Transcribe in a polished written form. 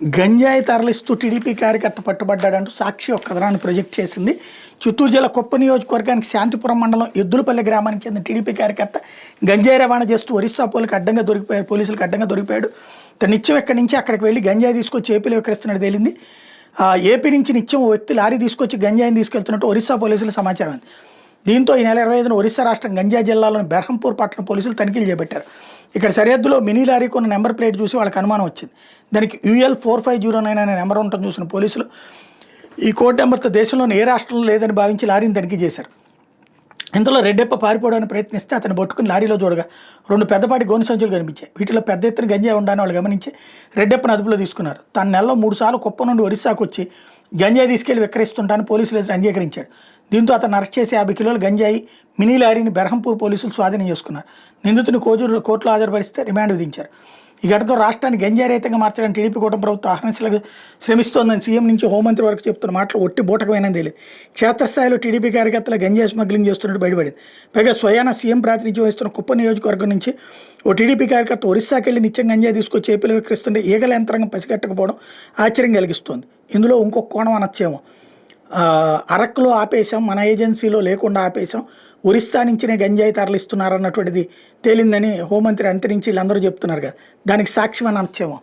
గంజాయి తరలిస్తూ టీడీపీ కార్యకర్త పట్టుబడ్డాడంటూ సాక్షి ఒక కథనాన్ని ప్రొజెక్ట్ చేసింది. చిత్తూరు జిల్లా కుప్ప నియోజకవర్గానికి శాంతిపురం మండలం ఎద్దులపల్లి గ్రామానికి చెందిన టీడీపీ కార్యకర్త గంజాయి రవాణా చేస్తూ ఒరిస్సా పోలీసులకు అడ్డంగా దొరికిపోయాడు. తను నిత్యం ఎక్కడి నుంచి అక్కడికి వెళ్ళి గంజాయి తీసుకొచ్చి ఏపీలో విక్రయిస్తున్నట్టు తేలింది. ఏపీ నుంచి నిత్యం ఓ వ్యక్తి లారీ తీసుకొచ్చి గంజాయిని తీసుకెళ్తున్నట్టు ఒరిస్సా పోలీసులు సమాచారం ఉంది. దీంతో ఈ నెల 25న ఒరిస్సా రాష్ట్రం గంజాయి జిల్లాలోని బెర్హంపూర్ పట్టణ పోలీసులు తనిఖీలు చేపట్టారు. ఇక్కడ సరిహద్దులో మినీ లారీకి ఉన్న నెంబర్ ప్లేట్ చూసి వాళ్ళకి అనుమానం వచ్చింది. దానికి UL4509 అనే నెంబర్ ఉంటుంది చూసిన పోలీసులు ఈ కోడ్ నెంబర్తో దేశంలోని ఏ రాష్ట్రంలో లేదని భావించి లారీని తనిఖీ చేశారు. ఇంతలో రెడ్డెప్ప పారిపోవడానికి ప్రయత్నిస్తే అతను పట్టుకుని లారీలో చూడగా 2 పెద్దపాటి గోను సంచులు కనిపించాయి. వీటిలో పెద్ద ఎత్తున గంజాయి ఉండాలని వాళ్ళు గమనించి రెడ్డెప్పను అదుపులో తీసుకున్నారు. తన నెలలో 3 సార్లు కుప్ప నుండి ఒరిస్సాకు వచ్చి గంజాయి తీసుకెళ్లి విక్రయిస్తుంటానని పోలీసులు ఎదురు అంగీకరించాడు. దీంతో అతను అరెస్ట్ చేసి 50 కిలోల గంజాయి మినీ లారీని బెర్హంపూర్ పోలీసులు స్వాధీనం చేసుకున్నారు. నిందితుని కోర్టులో హాజరుపరిస్తే రిమాండ్ విధించారు. ఈ ఘటనతో రాష్ట్రాన్ని గంజాయి రహితంగా మార్చడానికి టీడీపీ కూటమి ప్రభుత్వం అహర్నిశలుగా శ్రమిస్తోందని సీఎం నుంచి హోంమంత్రి వరకు చెప్తున్న మాటలు ఒట్టి బూటకమైనది తెలియదు. క్షేత్రస్థాయిలో టీడీపీ కార్యకర్తల గంజాయి స్మగ్లింగ్ చేస్తున్నట్టు బయటపడింది. పైగా స్వయాన సీఎం ప్రాతినిధ్యం వహిస్తున్న కుప్ప నియోజకవర్గం నుంచి ఓ టీడీపీ కార్యకర్త ఒరిస్సాకి వెళ్ళి నిత్యం గంజాయి తీసుకొచ్చి ఏపీలో విక్రయిస్తుంటే ఈగల యంత్రాంగం పసిగట్టకపోవడం ఆశ్చర్యం కలిగిస్తోంది. ఇందులో ఇంకొక కోణం అనొచ్చేమో, అరక్కులో ఆపేశాం, మన ఏజెన్సీలో లేకుండా ఆపేశాం, ఒరిస్సా నుంచినే గంజాయి తరలిస్తున్నారన్నటువంటిది తేలిందని హోంమంత్రి అంతరించి వీళ్ళందరూ చెప్తున్నారు కదా, దానికి సాక్ష్యం అని అనొచ్చేమో.